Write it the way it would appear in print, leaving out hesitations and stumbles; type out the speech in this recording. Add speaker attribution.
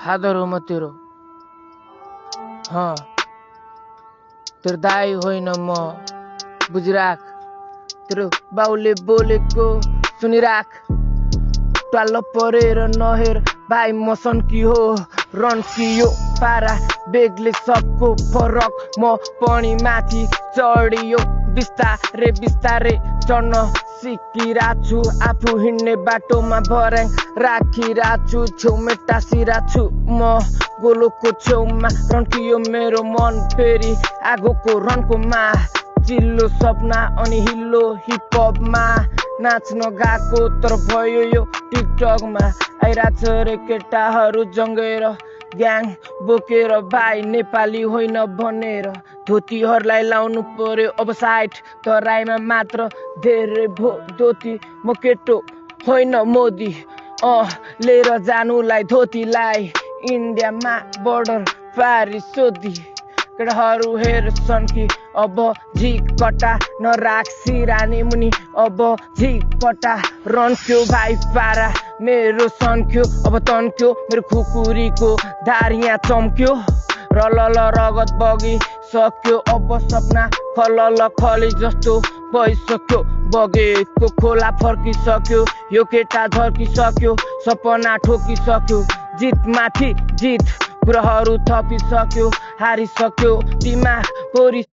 Speaker 1: Father हो म तेरो। तेरो दाई होइन म, बुझिराख। तेरो बाउले बोलेको सुनिराख। टाल परेर नहेर भाइ म सन्की हो, रन्कियो पारा बेगले सबको फरक। म पनि माथि चढियो बिस्तारै बिस्तारै चढ्न सिकिराछु। आफू हिँड्ने बाटोमा भर्याङ राखिराछु, छेउमै टाँसिराछु। म गोलोको छेउमा रन्कियो मेरो मन, फेरि आगोको रन्कोमा चिल्लो सपना अनि हिल्लो हिपहपमा नाच्न गएको तर भयो यो टिकटकमा। आइराछ रे केटाहरू जङ्गेर ग्याङ बोकेर, भाइ नेपाली होइन भनेर धोतीहरूलाई लाउनु पर्यो अब साइड। तराईमा मात्र धेरै भो धोती, म केटो होइन मोदी लिएर जानुलाई धोतीलाई इन्डियामा बोर्डर पारी सोधी। केटाहरू हेर सन्की अब झिकटा नराख सिरानी मुनि, अब झिकटा रन्क्यो भाइ पारा मेरो सन्क्यो अब तन्क्यो। मेरो खुकुरीको धार यहाँ चम्क्यो, रलल रगत बगी सक्यो। अब सपना खलल खली जस्तो भइसक्यो, बगेको खोला फर्किसक्यो। यो केटा झर्किसक्यो, सपना ठोकिसक्यो। जित माथि जित कुराहरू थपिसक्यो, हारिसक्यो दिमाग पोरि।